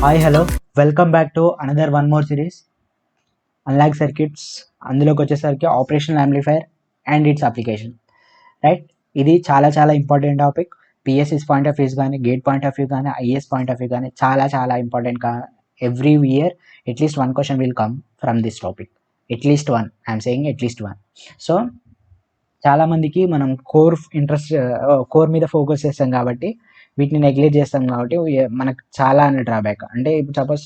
Hi hello welcome back to another one more series analog circuits. అందులోకి వచ్చేసరికి operational amplifier and its application. Right, ఇది చాలా చాలా important topic. పిఎస్సిస్ point of views కానీ, GATE point of view కానీ, IAS point of view కానీ చాలా చాలా important. Every year at least one question will come from this topic. At least one, I'm saying at least one. So చాలామందికి మనం core మీద focus చేస్తాం కాబట్టి, వీటిని నెగ్లెక్ట్ చేస్తాం కాబట్టి మనకు చాలా అనే డ్రాబ్యాక్. అంటే ఇప్పుడు suppose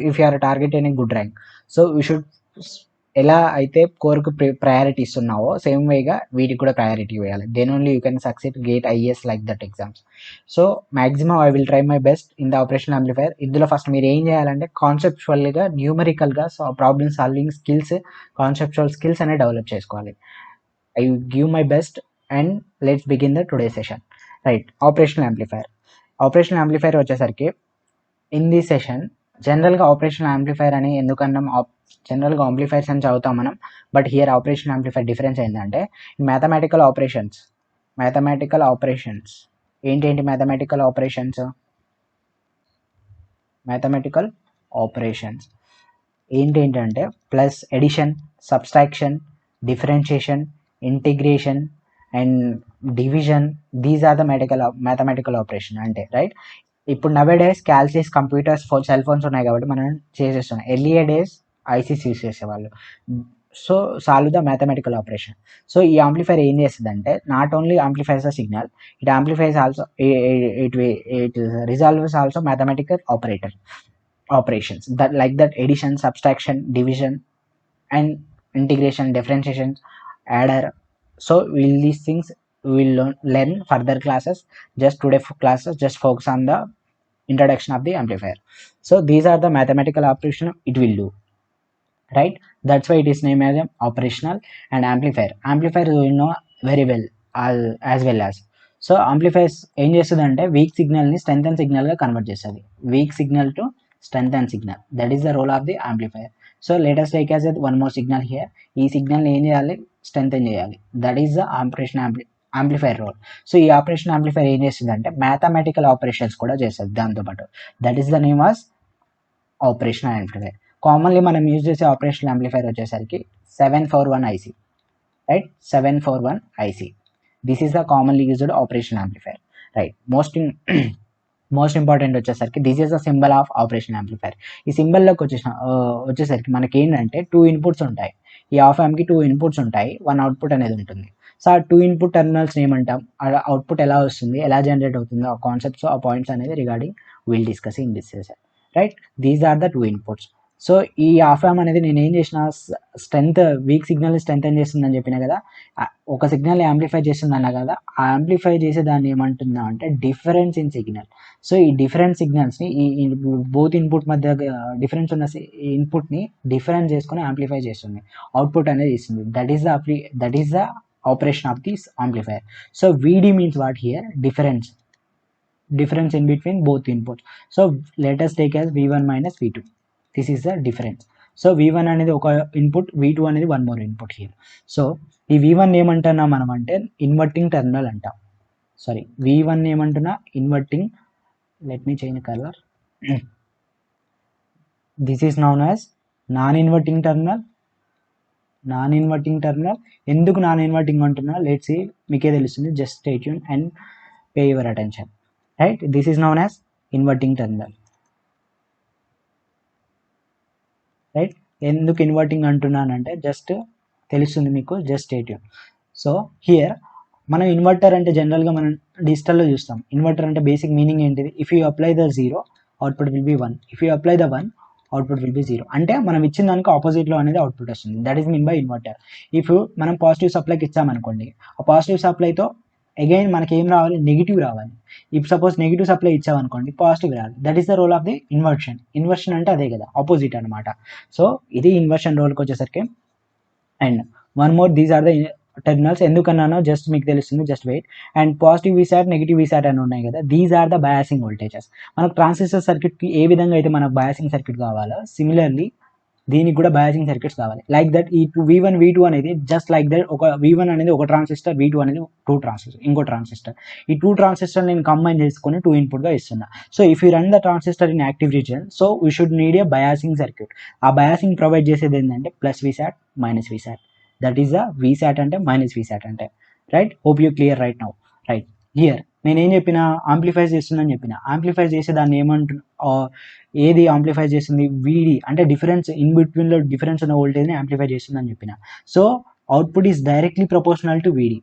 if your target any good rank, so we should ఎలా అయితే కోర్కు ప్రయారిటీ ఇస్తున్నావో సేమ్ వేగా వీటికి కూడా ప్రయారిటీ వేయాలి. Then only you can succeed GATE IAS like that exams. So maximum I will try my best in the operation amplifier. ఇందులో first మీరు ఏం చేయాలంటే కాన్సెప్చువల్గా, న్యూమరికల్గా problem solving skills, conceptual skills అనేవి డెవలప్ చేసుకోవాలి. I give my best and let's begin the today's session. Right, operational amplifier. Operational amplifier వచ్చేసరికి in the session జనరల్గా ఆపరేషనల్ యాంప్లిఫైర్ అని ఎందుకన్నాం, జనరల్గా ఆంప్లిఫైర్స్ అని చదువుతాం మనం. But here operational amplifier difference ఏంటంటే మ్యాథమెటికల్ ఆపరేషన్స్ ఏంటేంటి మ్యాథమెటికల్ ఆపరేషన్స్ ఏంటంటే plus, addition, subtraction, differentiation, integration and division. These are the mathematical operation అంటే. రైట్, ఇప్పుడు నవే డేస్ క్యాల్సియస్ కంప్యూటర్స్, సెల్ ఫోన్స్ ఉన్నాయి కాబట్టి మనం చేసేస్తున్నాం. ఎర్లియే డేస్ ఐసీస్ యూస్ చేసేవాళ్ళు. So solve the mathematical operation. So ఈ ఆంప్లిఫైర్ ఏం చేస్తుందంటే not only ఆంప్లిఫైస్ the signal, it ఆంప్లిఫైస్ also, it resolves also mathematical operations that like that addition, subtraction, division and integration, differentiation, adder. So will these things we will learn further classes. Just today classes just focus on the introduction of the amplifier. So these are the mathematical operation it will do. Right, that's why it is named as operational and amplifier you know very well as well as. So amplifiers ఏం చేస్తుంది అంటే weak సిగ్నల్ని strengthen సిగ్నల్గా convert చేస్తుంది. Weak signal to strengthen signal, that is the role of the amplifier. So let us take as one more signal here. ఈ signal ఏం చేయాలి, strengthen చేయాలి. That is the operation amplifier role. So ఈ operation amplifier ఏం చేస్తుంది అంటే mathematical operations కూడా చేస్తుంది దాంతోపాటు. That is the name as operational amplifier. Commonly మనం యూజ్ చేసే ఆపరేషనల్ యాంప్లిఫైర్ వచ్చేసరికి 741 IC. Right, 741 IC. This is the commonly used operational amplifier. Right, most important వచ్చేసరికి this is the symbol of operation amplifier. ఈ సింబల్లోకి వచ్చేసరికి మనకి ఏంటంటే 2 inputs ఉంటాయి. ఈ ఆఫ్ యాంప్కి 2 ఇన్పుట్స్ ఉంటాయి, 1 అవుట్పుట్ అనేది ఉంటుంది. సో ఆ 2 ఇన్పుట్ టెర్మినల్స్ ఏమంటాం, అవుట్పుట్ ఎలా వస్తుంది, ఎలా జనరేట్ అవుతుందో ఆ కాన్సెప్ట్స్, ఆ పాయింట్స్ అనేది regarding will discuss in this session. Right, these are the 2 inputs. So ఈ ఆఫ్ యాంప్ అనేది నేను ఏం చేసిన, వీక్ సిగ్నల్ని స్ట్రెంగ్తెన్ చేస్తుందని చెప్పిన కదా, ఒక సిగ్నల్ యాంప్లిఫై చేస్తుందన్నా కదా, ఆ యాంప్లిఫై చేసే దాన్ని ఏమంటున్నా అంటే డిఫరెన్స్ ఇన్ సిగ్నల్. సో ఈ డిఫరెంట్ సిగ్నల్స్ని, ఈ బోత్ ఇన్పుట్ మధ్య డిఫరెన్స్ ఉన్న ఇన్పుట్ని డిఫరెన్స్ చేసుకొని యాంప్లిఫై చేస్తుంది, అవుట్పుట్ అనేది ఇస్తుంది. That is the operation of this amplifier. So VD means what here, difference in between both inputs. So let us take as V1 minus V2. This is the difference. So V1 అనేది ఒక input, V2 అనేది one more input here. So ఈ V1 ఏమంటున్నా మనం అంటే inverting terminal అంటాం. Sorry, V1 ఏమంటున్నా inverting. Let me change colour. This is noun as non inverting terminal. ఎందుకు నాన్ ఇన్వర్టింగ్ అంటున్నా లెట్స్ సీ, మీకే తెలుస్తుంది. Just stay tune and pay your attention. Right, this is noun as inverting terminal. Right, ఎందుకు inverting అంటున్నానంటే just తెలుస్తుంది మీకు, just stay tune. So here మనం inverter అంటే జనరల్గా మనం డిజిటల్లో చూస్తాం. ఇన్వర్టర్ అంటే బేసిక్ మీనింగ్ ఏంటిది, if you apply the 0 output will B 1, if you apply the 1 output will be 0. అంటే మనం ఇచ్చిన దానికి ఆపోజిట్లో అనేది అవుట్పుట్ వస్తుంది. That is mean by inverter. If మనం పాజిటివ్ సప్లైకి ఇచ్చామనుకోండి, ఆ పాజిటివ్ సప్లైతో అగైన్ మనకి ఏం రావాలి, నెగిటివ్ రావాలి. ఇఫ్ సపోజ్ నెగిటివ్ సప్లై ఇచ్చామనుకోండి, పాజిటివ్ రావాలి. That is the role of the inversion అంటే అదే కదా, ఆపోజిట్ అనమాట. సో ఇది ఇన్వర్షన్ రోల్కి వచ్చేసరికి. And one more, these are the terminals. ఎందుకన్నానో జస్ట్ మీకు తెలుస్తుంది, just wait. And positive v sat, negative v sat అని ఉన్నాయి కదా, these are the biasing voltages. మనకు ట్రాన్సిస్టర్ సర్క్యూట్కి ఏ విధంగా అయితే మనకు బయాసింగ్ సర్క్యూట్ కావాలో, సిమిలర్లీ దీనికి కూడా బయాసింగ్ సర్క్యూట్స్ కావాలి. లైక్ దట్ ఈ V1 V2 అనేది జస్ట్ లైక్ దట్ ఒక V1 అనేది ఒక ట్రాన్సిస్టర్, V2 అనేది 2 ట్రాన్సిస్టర్, ఇంకో ట్రాన్సిస్టర్. ఈ 2 ట్రాన్సిస్టర్ నేను కంబైన్ చేసుకొని 2 ఇన్పుట్గా ఇస్తున్నా. So if you run the transistor in active region, so we should need a biasing circuit. ఆ బయాసింగ్ ప్రొవైడ్ చేసేది ఏంటంటే plus Vsat minus Vsat. That is the Vsat అంటే మైనస్ Vsat అంటే, right? Hope you clear right now. Right, here నేనేం చెప్పిన, amplify చేస్తుందని చెప్పిన. Amplify చేసే దాన్ని ఏది ఆంప్లిఫై చేస్తుంది? VD అంటే డిఫరెన్స్ ఇన్ బిట్వీన్లో డిఫరెన్స్ ఉన్న వోల్టేజ్ని ఆంప్లిఫై చేస్తుందని చెప్పిన. So output is directly proportional to VD.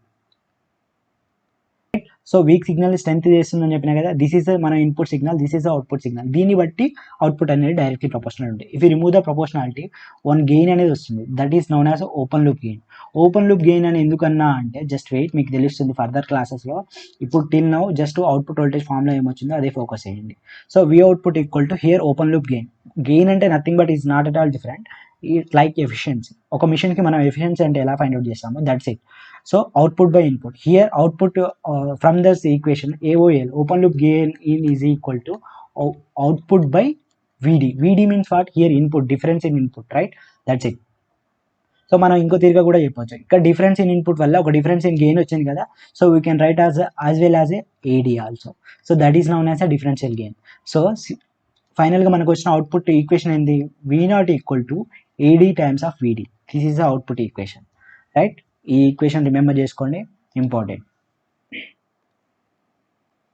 So weak signal strength చేస్తుందని చెప్పినా కదా, దిస్ ఈస్ మన input signal, this is the output signal. దీన్ని బట్టి అవుట్పుట్ అనేది డైరెక్ట్లీ ప్రపోర్షనల్ ఉంటుంది. If you remove the proportionality, one gain అనేది వస్తుంది, that is known as open loop gain. Open loop gain అని ఎందుకన్నా అంటే, జస్ట్ వెయిట్, మీకు తెలుస్తుంది ఫర్దర్ క్లాసెస్లో. ఇప్పుడు till now just output voltage ఫార్మ్లో ఏమొచ్చిందో అదే ఫోకస్ చేయండి. So V output equal to here open loop gain. Gain అంటే nothing but is not at all different, it's like efficiency. ఒక మిషన్కి మనం ఎఫిషియన్సీ అంటే ఎలా ఫైండ్ అవుట్ చేస్తామో, that's it. So output by input, here output from this equation AOL, open loop gain in is equal to output by VD. VD means what? Here input, difference in input, right? That's it. So మనం ఇంకో తిరిగా కూడా చెప్పొచ్చు, ఇక్కడ difference in input వల్ల ఒక difference in gain వచ్చింది కదా, so we can write as well as a AD also. So that is noun as a differential gain. So ఫైనల్గా మనకు వచ్చిన అవుట్పుట్ ఈక్వేషన్ ఏంది? V0 equal to AD times of VD. This is the output equation, right? ఈ equation remember చేసుకోండి, important.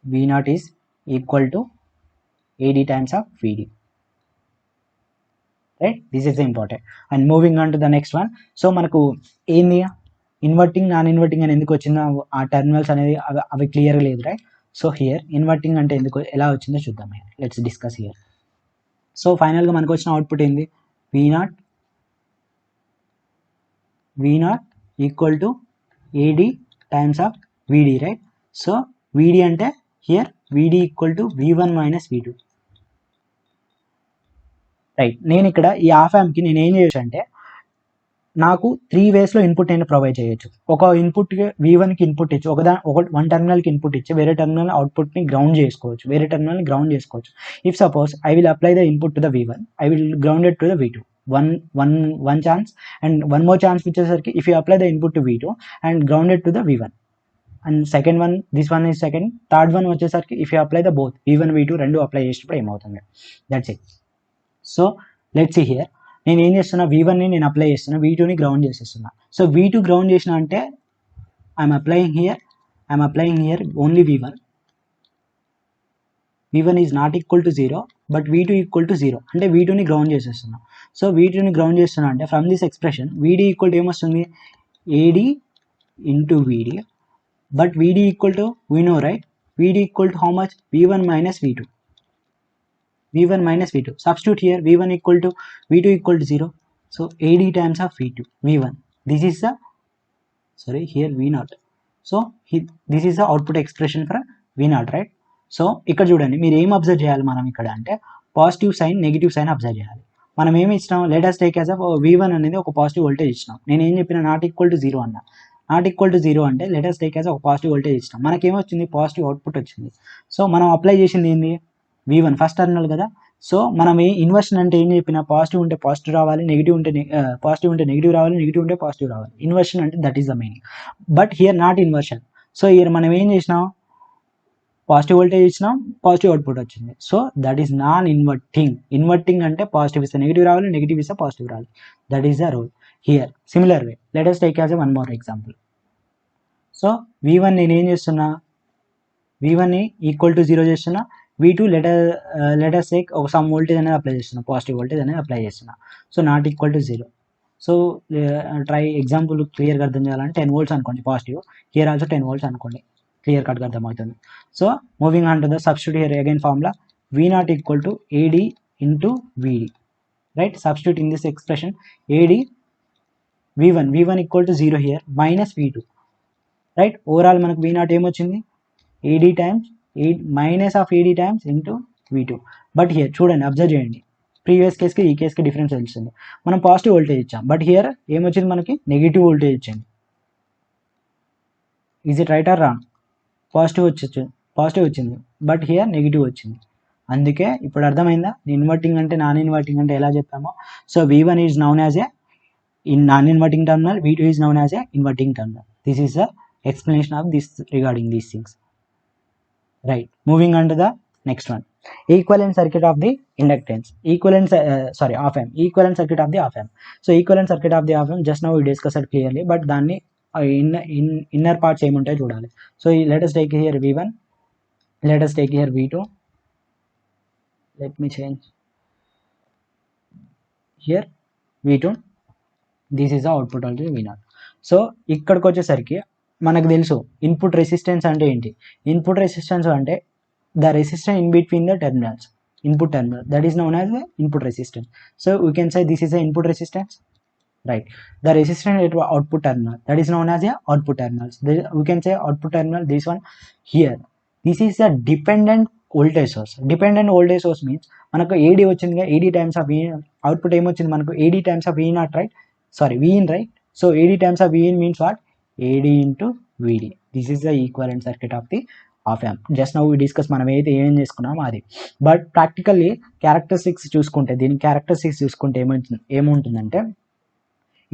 V0 is equal to AD times of VD, right? This is important. And moving on to the next one. So మనకు ఏంది inverting, non inverting అని ఎందుకు వచ్చిందో ఆ terminals అనేది అవి క్లియర్గా లేదు, రైట్? సో హియర్ ఇన్వర్టింగ్ అంటే ఎందుకు, ఎలా వచ్చిందో చూద్దాం. Let's discuss here. సో ఫైనల్గా మనకు వచ్చిన అవుట్పుట్ ఏంది? V0 equal to AD times of VD, right? So VD అంటే here VD equal to V1 minus V2, right? నేను ఇక్కడ ఈ ఆఫ్ యాంప్కి నేను ఏం చేయొచ్చు అంటే, నాకు 3 వేస్లో ఇన్పుట్ నేను ప్రొవైడ్ చేయొచ్చు. ఒక ఇన్పుట్కి V1కి ఇన్పుట్ ఇచ్చి వన్ టర్మినల్కి ఇన్పుట్ ఇచ్చి వేరే టర్మినల్ అవుట్పుట్ని గ్రౌండ్ చేసుకోవచ్చు, వేరే టర్మినల్ని గ్రౌండ్ చేసుకోవచ్చు. If suppose I will apply the input to the V1, I will ground it to the V2. One chance, and one more chance వచ్చేసరికి if you apply the input to V2 and ground it to the V1, and second one, this one is second, third one వచ్చేసరికి if you apply the both V1 V2 రెండు apply చేసినప్పుడు ఏమవుతుంది? That's it. So let's see here, నేను ఏం చేస్తున్నా, V1ని నేను apply చేస్తున్నా, V2ని గ్రౌండ్ చేసేస్తున్నా. సో V2 గ్రౌండ్ చేసిన అంటే I'm applying here only V1 is not equal to 0, but V2 equal to 0 అంటే V2ని గ్రౌండ్ చేసేస్తున్నా. సో V2ని గ్రౌండ్ చేస్తున్నా అంటే from this expression VD equal to ఏమొస్తుంది? AD into VD, but VD equal to we know, right? VD equal to how much? V1 minus V2. Substitute here, V1 equal to V2 equal to 0. So AD times of V1. This is the here V0. So this is the output expression for V0, right? So ఇక్కడ చూడండి, మీరు ఏం observe చేయాలి మనం ఇక్కడ అంటే, positive sign, negative sign observe చేయాలి. మనం ఏమి ఇచ్చినాం? Let us take as V1 అనేది ఒక పాజిటివ్ వోల్టేజ్ ఇచ్చినాం. నేను ఏం చెప్పిన? నాట్ ఈక్వల్ టు 0 అన్న. నాట్ ఈక్వల్ టు 0 అంటే లెట్ us టేక్ యాజ్ ఒక పాజిటివ్ వోల్టేజ్ ఇచ్చినాం. మనకేమొచ్చింది? పాజిటివ్ అవుట్పుట్ వచ్చింది. సో మనం అప్లై చేసింది ఏంది? V1 ఫస్ట్ టర్మినల్ కదా. సో మనం ఇన్వర్షన్ అంటే ఏం చెప్పినా, పాజిటివ్ ఉంటే పాజిటివ్ రావాలి, నెగిటివ్ ఉంటే నెగిటివ్ రావాలి, నెగిటివ్ ఉంటే పాజిటివ్ రావాలి. ఇన్వర్షన్ అంటే that is the meaning. But here not inversion. So here మనం ఏం చేసినాం? పాజిటివ్ వోల్టేజ్ ఇచ్చినాం, పాజిటివ్ అవుట్పుట్ వచ్చింది. So that is non inverting. Inverting అంటే పాజిటివ్ ఇస్తే నెగిటివ్ రావాలి, నెగిటివ్ ఇస్తే పాజిటివ్ రావాలి. That is the rule here. Similar way let us take as one more example. So V1 నేను ఏం చేస్తున్నా? V1ని ఈక్వల్ టు 0 చేస్తున్నా. V2 లెట్ us టేక్ ఒక సమ్ వోల్టేజ్ అనేది అప్లై చేస్తున్నా, పాజిటివ్ వోల్టేజ్ అనేది అప్లై చేస్తున్నా. So not equal to 0. So try example క్లియర్గా అర్థం చేయాలంటే 10 volts అనుకోండి పాజిటివ్, హియర్ ఆల్సో 10 volts అనుకోండి, క్లియర్ కట్గా అర్థమవుతుంది. So moving on to the substitute here again formula, V0 equal to AD into VD, right? Substitute in this expression AD V1 equal to 0 here minus V2, right? Overall మనకు V0 ఏమొచ్చింది? AD times minus of AD times into V2. But here చూడండి, observe చేయండి, previous కేస్కి ఈ కేస్కి difference తెలుస్తుంది. మనం positive voltage ఇచ్చాం, but here ఏమొచ్చింది? మనకి నెగిటివ్ వోల్టేజ్ ఇచ్చింది. Is it right are wrong? Positive వచ్చింది, బట్ హియర్ నెగిటివ్ వచ్చింది. అందుకే ఇప్పుడు అర్థమైందా ఇన్వర్టింగ్ అంటే నాన్ ఇన్వర్టింగ్ అంటే ఎలా చెప్పామో. So V1 is known as a in non-inverting terminal, V2 is known as a inverting terminal. This is the explanation of this regarding these things. Right. Moving on to the next one. Equivalent circuit of the inductance. Op-amp. Equivalent circuit of the op-amp. So equivalent circuit of the op-amp just now we discussed clearly, but దాన్ని inner parts ఏముంటాయో చూడాలి. So let us take here V1. Let us take here V2. Let me change here V2. This is the output voltage V0. So ఇక్కడికి వచ్చేసరికి మనకు తెలుసు input resistance అంటే ఏంటి. Input resistance అంటే the resistance in between the terminals, input terminal, that is known as the input resistance. So we can say this is the input resistance, right. The resistance at output terminal, that is known as a output terminals. We can say output terminal this one here. This is the dependent voltage source. Dependent voltage source means మనకు A D వచ్చింది, A D times of output ఏమొచ్చింది మనకు A D times of V0, right. Vin, right? So AD times of Vin means what? AD into VD. This is the equivalent circuit of the op-amp. Just now we discussed మనం ఏదైతే ఏం చేసుకున్నామో అది. But practically characteristics చూసుకుంటే, దీని characteristics చూసుకుంటే ఏముంటుందంటే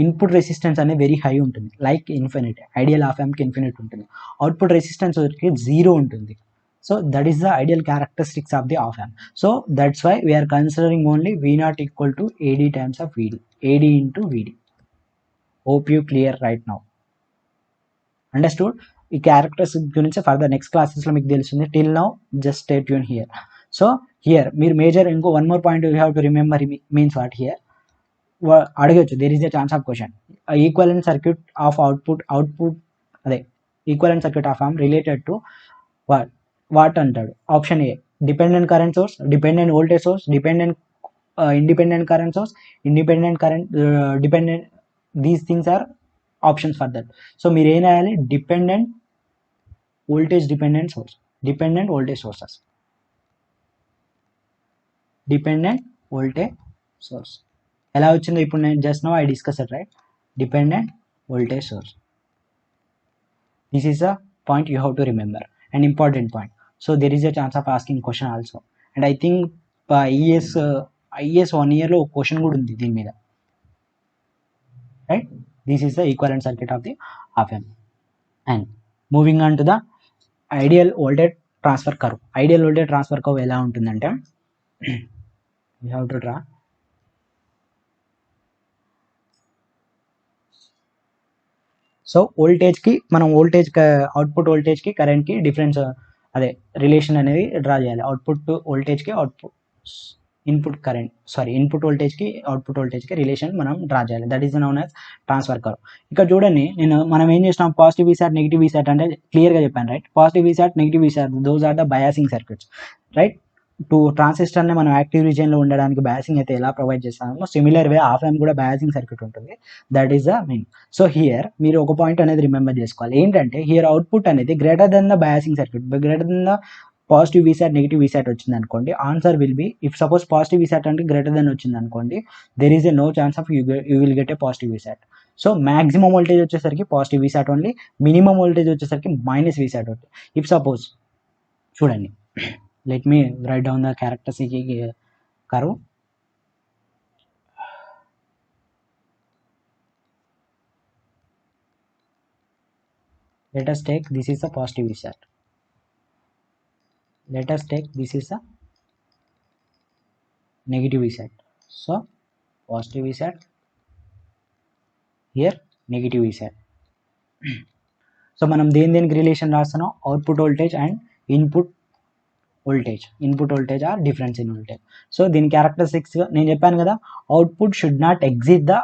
input resistance అనేది వెరీ హై ఉంటుంది, లైక్ ఇన్ఫినిట్. ఐడియల్ op-ampకి ఇన్ఫినిట్ ఉంటుంది. అవుట్పుట్ రెసిస్టెన్స్ వచ్చి 0 ఉంటుంది. So that is the ideal characteristics of the op-amp. So that's why we are considering only V0 equal to AD times of VD, AD into VD. Hope you clear right now. Understood? ఈ characteristics గురించి further next క్లాసెస్లో మీకు తెలుస్తుంది. Till now just stay tune here. So here మీరు major ఇంకో one more point you have to remember means what here అడగచ్చు. There is the chance of question. Equivalent circuit of output అదే equivalent circuit of amp related to what అంటాడు. Option A dependent current source, dependent voltage source, dependent independent current source, independent current dependent. These things are options for that. So మీరు ఏం రాయాలి, dependent voltage dependent source, dependent voltage sources, dependent voltage source. ఎలా వచ్చిందో ఇప్పుడు నేను just now I discuss it, right. Dependent voltage source. This is a point you have to remember, an important point. So there is a chance of asking question also, and I think IS 1 year లో question కూడా ఉంది దీని మీద, right. This is the equivalent circuit of the op-amp. And moving on to the ideal voltage transfer curve. Ideal voltage transfer curve ఎలా ఉంటుందంటే you have to draw. So వోల్టేజ్కి మనం output వోల్టేజ్కి కరెంట్కి డిఫరెన్స్ అదే రిలేషన్ అనేది డ్రా చేయాలి. Output వోల్టేజ్కి ఇన్పుట్ వోల్టేజ్కి అవుట్పుట్ వోల్టేజ్కి రిలేషన్ మనం డ్రా చేయాలి. That is known as transfer curve. ఇక్కడ చూడండి, మనం ఏం చేసినాం, పాజిటివ్ వీసాట్ నెగిటివ్ వీసాట్ అంటే క్లియర్గా చెప్పాను, right. Positive v sat negative v sat those are the biasing circuits, right. To ట్రాన్సిస్టర్ని మనం యాక్టివ్ రీజియన్లో ఉండడానికి బయాసింగ్ అయితే ఎలా ప్రొవైడ్ చేస్తామో సిమిలర్ వే op-amp కూడా బయాసింగ్ సర్క్యూట్ ఉంటుంది. That is the main. So here మీరు ఒక పాయింట్ అనేది రిమెంబర్ చేసుకోవాలి, ఏంటంటే హియర్ అవుట్పుట్ అనేది greater than the biasing circuit, greater than the positive v sat negative v sat వచ్చింది అనుకోండి, answer will be, if suppose positive v sat అంటే గ్రేటర్ దెన్ వచ్చింది అనుకోండి, there is a no chance of you will get a positive v sat. So maximum voltage వచ్చేసరికి positive v sat only, minimum voltage వచ్చేసరికి minus VSAT only. If suppose చూడండి, let me write down the characteristic curve. Let us take this is a positive VSAT. Let us take this is a negative VSAT. So positive VSAT, here negative VSAT. So మనం దేనికి relation రాస్తున్నాం, output voltage and input voltage are difference in voltage. So దీని characteristics నేను చెప్పాను కదా, output should not exit the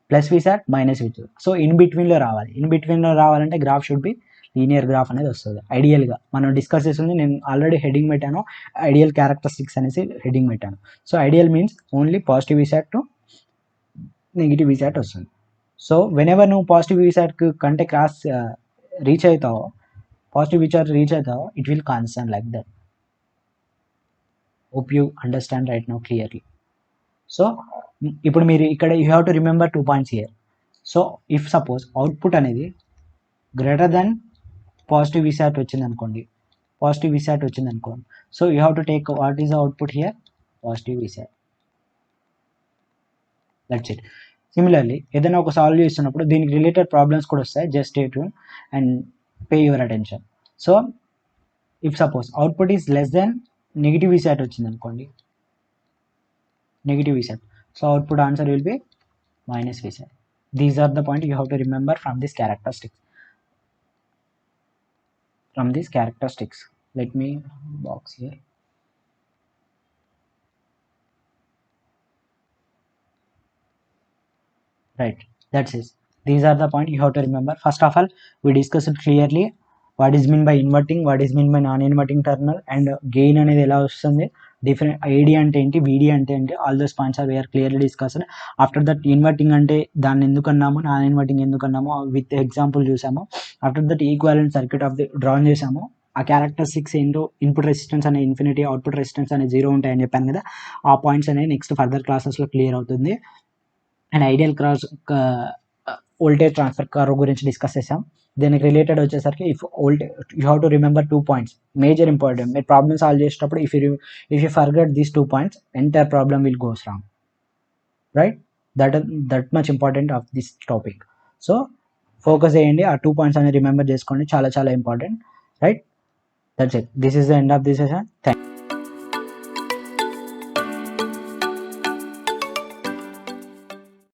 plus v sat minus v sat. So in బిట్వీన్లో రావాలంటే graph should be linear graph అనేది వస్తుంది ఐడియల్గా. మనం డిస్కస్ చేస్తుంది, నేను ఆల్రెడీ హెడింగ్ పెట్టాను, ఐడియల్ క్యారెక్టరిస్టిక్స్ అనేసి హెడింగ్ పెట్టాను. So ideal means only positive v sat to negative v sat వస్తుంది. సో వెనెవర్ నువ్వు పాజిటివ్ వీసాట్ కంటే క్రాస్ రీచ్ అవుతావో, పాజిటివ్ వీసాట్ రీచ్ అవుతావో, it will constant like that. hope you understand right now clearly. So ఇప్పుడు మీరు ఇక్కడ you have to remember 2 points here. So if suppose output అనేది greater than positive v sat వచ్చింది అనుకోండి, positive v sat వచ్చింది అనుకోండి. So you have to take what is the output here, positive v sat. That's it. Similarly ఏదైనా ఒక solve చేస్తున్నప్పుడు దీనికి related problems కూడా వస్తాయి, just stay tune and pay your attention. So if suppose output is less than negative v sat వచ్చింది అనుకోండి, negative v sat, so output answer will be minus Vsat. These are the point you have to remember from these characteristics. From these characteristics, let me box here. Right, that's it. These are the point you have to remember. First of all, we discussed clearly what is mean by inverting, what is mean by non-inverting terminal, and gain అనేది ఎలా వస్తుంది, different ID అంటే ఏంటి, వీడి అంటే ఏంటి, all those points are were clearly discussed. After that inverting అంటే దాన్ని ఎందుకు అన్నాము, నాన్ ఇన్వర్టింగ్ ఎందుకు అన్నాము విత్ ఎగ్జాంపుల్ చూసాము. After that equivalent circuit of the drawn చేసాము. ఆ క్యారెక్టరిస్టిక్స్ ఏంటో, ఇన్పుట్ రెసిస్టెన్స్ అనే ఇన్ఫినిటీ, అవుట్పుట్ రెసిస్టెన్స్ అనే జీరో ఉంటాయని చెప్పాను కదా. ఆ పాయింట్స్ అనేవి నెక్స్ట్ ఫర్దర్ క్లాసెస్లో క్లియర్ అవుతుంది. And ideal cross voltage transfer curve గురించి డిస్కస్ చేసాం. దీనికి రిలేటెడ్ వచ్చేసరికి if voltage you have to remember 2 points, major important. మీరు ప్రాబ్లమ్ సాల్వ్ చేసేటప్పుడు if you forget these 2 points, entire problem will goes wrong, right? That much important of this topic. So focus చేయండి, ఆ 2 points అనేది remember చేసుకోండి, చాలా చాలా important, right? That's it. This is the end of this session. Thank